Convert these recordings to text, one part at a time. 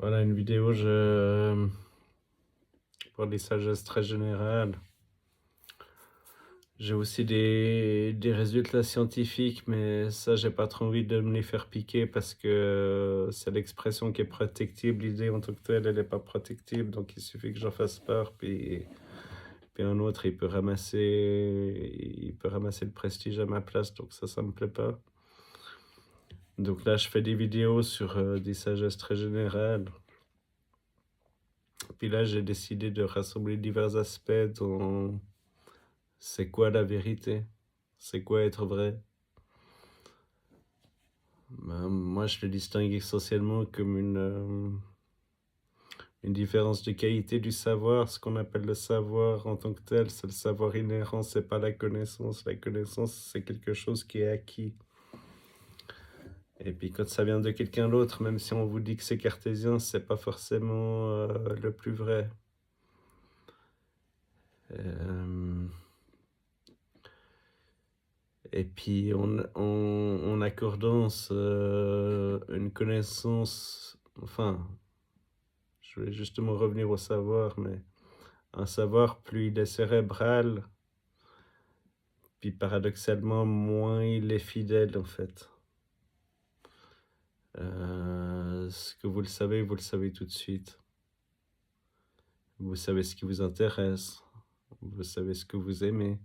Voilà une vidéo, pour des sagesses très générales. J'ai aussi des résultats scientifiques, mais ça, j'ai pas trop envie de me les faire piquer parce que c'est l'expression qui est protectible. L'idée en tant que telle, elle est pas protectible, donc il suffit que j'en fasse part, puis un autre, il peut ramasser le prestige à ma place, donc ça me plaît pas. Donc là, je fais des vidéos sur des sagesses très générales. Puis là, j'ai décidé de rassembler divers aspects dont c'est quoi la vérité? C'est quoi être vrai? Ben, moi, je le distingue essentiellement comme une différence de qualité du savoir. Ce qu'on appelle le savoir en tant que tel, c'est le savoir inhérent, c'est pas la connaissance. La connaissance, c'est quelque chose qui est acquis. Et puis quand ça vient de quelqu'un d'autre, même si on vous dit que c'est cartésien, c'est pas forcément le plus vrai. Euh, Et puis en accordant une connaissance, enfin, je vais justement revenir au savoir, mais un savoir, plus il est cérébral, puis paradoxalement, moins il est fidèle en fait. Ce que vous le savez tout de suite. Vous savez ce qui vous intéresse, vous savez ce que vous aimez.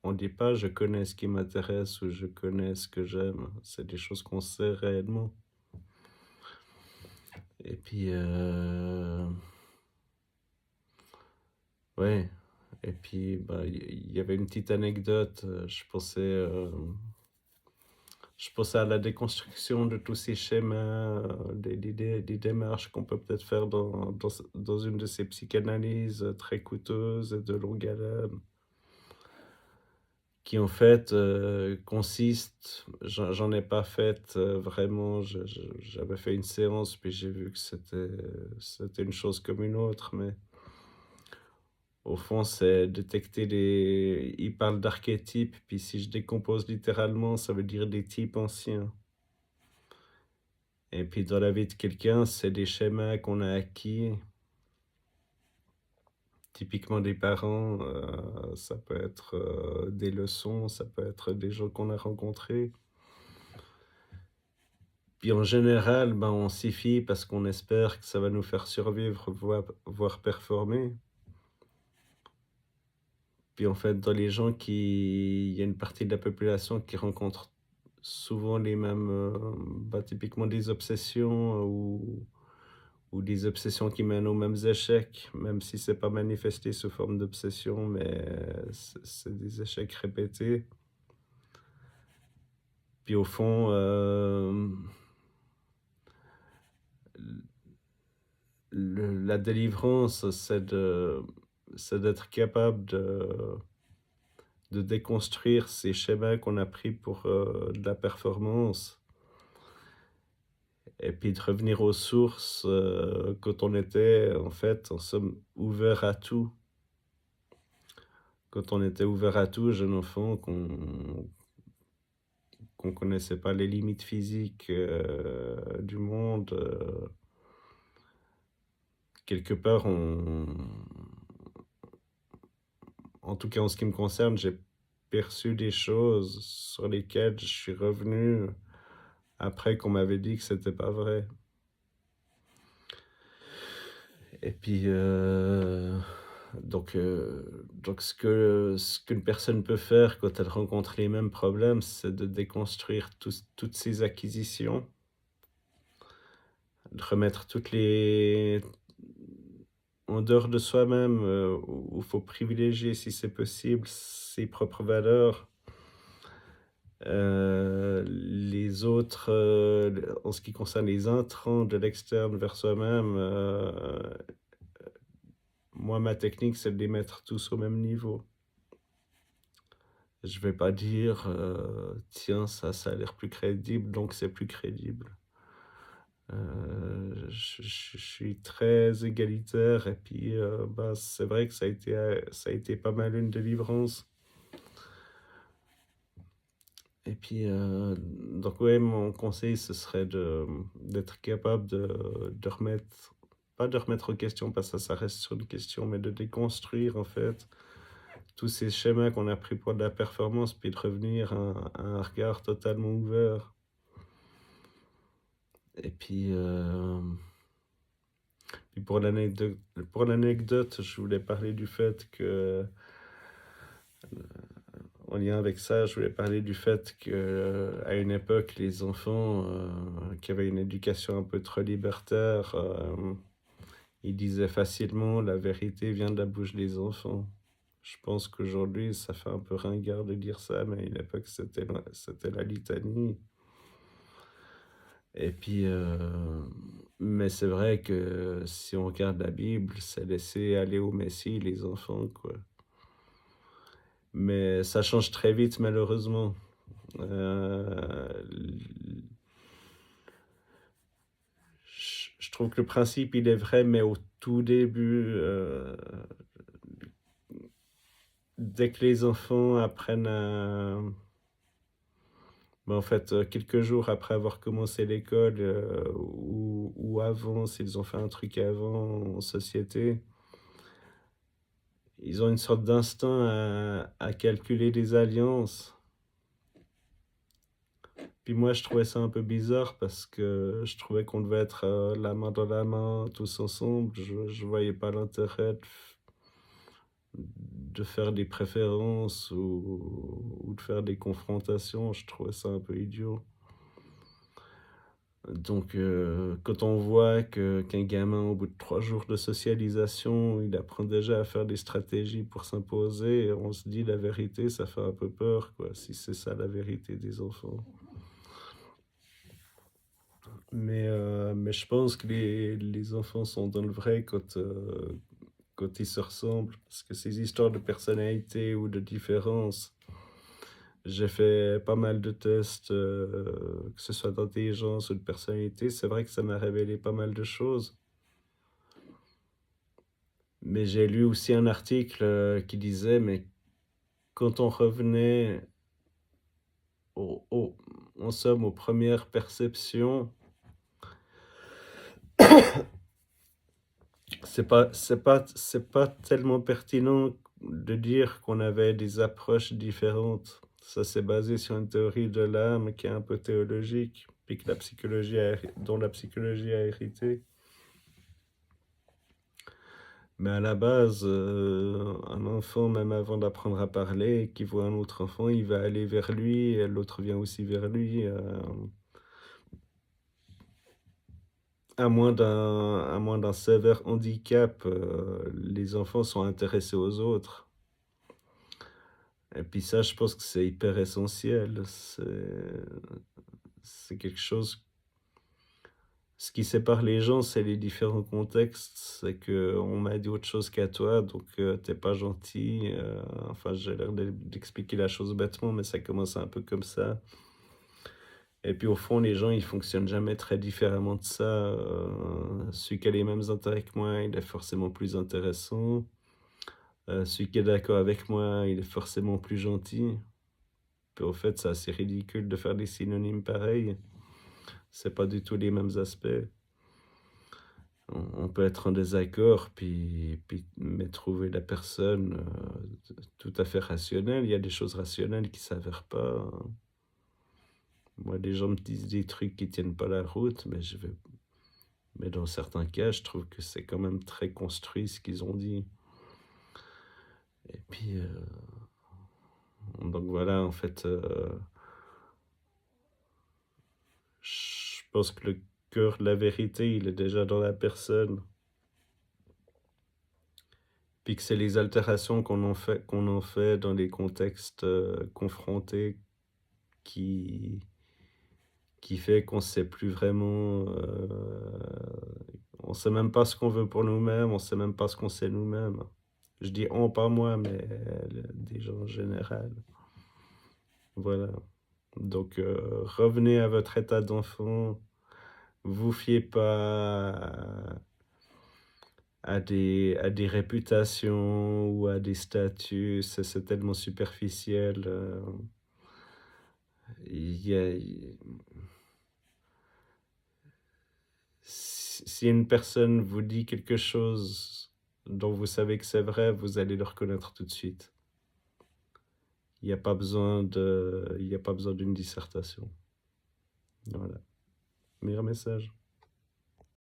On dit pas je connais ce qui m'intéresse ou je connais ce que j'aime. C'est des choses qu'on sait réellement. Et puis, ouais. Et puis, bah, il y avait une petite anecdote. Je pensais à la déconstruction de tous ces schémas, des démarches qu'on peut peut-être faire dans une de ces psychanalyses très coûteuses et de longue haleine, qui en fait consistent, j'en ai pas fait vraiment, j'avais fait une séance, puis j'ai vu que c'était une chose comme une autre, mais au fond, c'est détecter les. Il parle d'archétypes, puis si je décompose littéralement, ça veut dire des types anciens. Et puis dans la vie de quelqu'un, c'est des schémas qu'on a acquis, typiquement des parents, ça peut être des leçons, ça peut être des gens qu'on a rencontrés. Puis en général, ben, on s'y fie parce qu'on espère que ça va nous faire survivre, voire performer. Puis en fait, dans les gens il y a une partie de la population qui rencontre souvent les mêmes, bah, typiquement des obsessions ou des obsessions qui mènent aux mêmes échecs, même si c'est pas manifesté sous forme d'obsession, mais c'est des échecs répétés. Puis au fond, la délivrance, c'est d'être capable de déconstruire ces schémas qu'on a pris pour de la performance et puis de revenir aux sources quand on était, en fait, en somme, ouvert à tout. Quand on était ouvert à tout, jeune enfant, qu'on connaissait pas les limites physiques du monde, quelque part, en tout cas en ce qui me concerne, j'ai perçu des choses sur lesquelles je suis revenu après qu'on m'avait dit que c'était pas vrai. Et puis, donc ce qu'une personne peut faire quand elle rencontre les mêmes problèmes, c'est de déconstruire toutes ses acquisitions, de remettre toutes les en dehors de soi-même, où il faut privilégier, si c'est possible, ses propres valeurs. Les autres, en ce qui concerne les intrants de l'externe vers soi-même, moi, ma technique, c'est de les mettre tous au même niveau. Je vais pas dire, «Tiens, ça a l'air plus crédible, donc c'est plus crédible». Je suis très égalitaire et puis, bah, c'est vrai que ça a été pas mal une délivrance. Et puis, donc ouais, mon conseil, ce serait d'être capable de remettre pas de remettre en question, parce que ça reste sur une question, mais de déconstruire, en fait, tous ces schémas qu'on a pris pour de la performance, puis de revenir à un regard totalement ouvert. Et puis, puis pour l'anecdote, je voulais parler du fait que, en lien avec ça, je voulais parler du fait qu'à une époque, les enfants, qui avaient une éducation un peu trop libertaire, ils disaient facilement: «La vérité vient de la bouche des enfants». Je pense qu'aujourd'hui, ça fait un peu ringard de dire ça, mais à une époque, c'était la litanie. Et puis, mais c'est vrai que si on regarde la Bible, c'est laisser aller au Messie les enfants, quoi. Mais ça change très vite malheureusement. L je trouve que le principe, il est vrai, mais au tout début, dès que les enfants apprennent à bah, en fait, quelques jours après avoir commencé l'école, ou avant, s'ils ont fait un truc avant en société, ils ont une sorte d'instinct à calculer des alliances. Puis moi, je trouvais ça un peu bizarre parce que je trouvais qu'on devait être, la main dans la main, tous ensemble. Je voyais pas l'intérêt de faire des préférences ou de faire des confrontations. Je trouvais ça un peu idiot. Donc, quand on voit qu'un gamin, au bout de 3 jours de socialisation, il apprend déjà à faire des stratégies pour s'imposer, on se dit: «La vérité, ça fait un peu peur, quoi», si c'est ça la vérité des enfants. Mais je pense que les enfants sont dans le vrai quand ils se ressemblent, parce que ces histoires de personnalité ou de différence, j'ai fait pas mal de tests, que ce soit d'intelligence ou de personnalité. C'est vrai que ça m'a révélé pas mal de choses. Mais j'ai lu aussi un article, qui disait: «Mais quand on revenait au en somme, aux premières perceptions, c'est pas tellement pertinent de dire qu'on avait des approches différentes». Ça, c'est basé sur une théorie de l'âme qui est un peu théologique, puis que la psychologie a hérité. Mais à la base, un enfant, même avant d'apprendre à parler, qui voit un autre enfant, il va aller vers lui et l'autre vient aussi vers lui, à moins d'un sévère handicap, les enfants sont intéressés aux autres. Et puis ça, je pense que c'est hyper essentiel. C'est quelque chose, ce qui sépare les gens, c'est les différents contextes. C'est que on m'a dit autre chose qu'à toi, donc tu pas gentil, enfin, j'ai l'air d'expliquer la chose bêtement, mais ça commence un peu comme ça. Et puis au fond, les gens, ils fonctionnent jamais très différemment de ça. Celui qui a les mêmes intérêts que moi, il est forcément plus intéressant. Celui qui est d'accord avec moi, il est forcément plus gentil. Puis au fait, c'est assez ridicule de faire des synonymes pareils. C'est pas du tout les mêmes aspects. On peut être en désaccord, puis mais trouver la personne, tout à fait rationnelle. Il y a des choses rationnelles qui s'avèrent pas, hein. Moi, des gens me disent des trucs qui tiennent pas la route, mais dans certains cas, je trouve que c'est quand même très construit ce qu'ils ont dit. Et puis, donc voilà, en fait, je pense que le cœur de la vérité, il est déjà dans la personne. Puis que c'est les altérations qu'on en fait dans les contextes, confrontés qui fait qu'on sait plus vraiment, on sait même pas ce qu'on veut pour nous-mêmes, on sait même pas ce qu'on sait nous-mêmes. Je dis «on», pas moi, mais des gens en général. Voilà. Donc, revenez à votre état d'enfant, vous fiez pas à des réputations ou à des statuts, c'est tellement superficiel, il y a si une personne vous dit quelque chose dont vous savez que c'est vrai, vous allez le reconnaître tout de suite. Il y a pas besoin d'une dissertation. Voilà, meilleur message.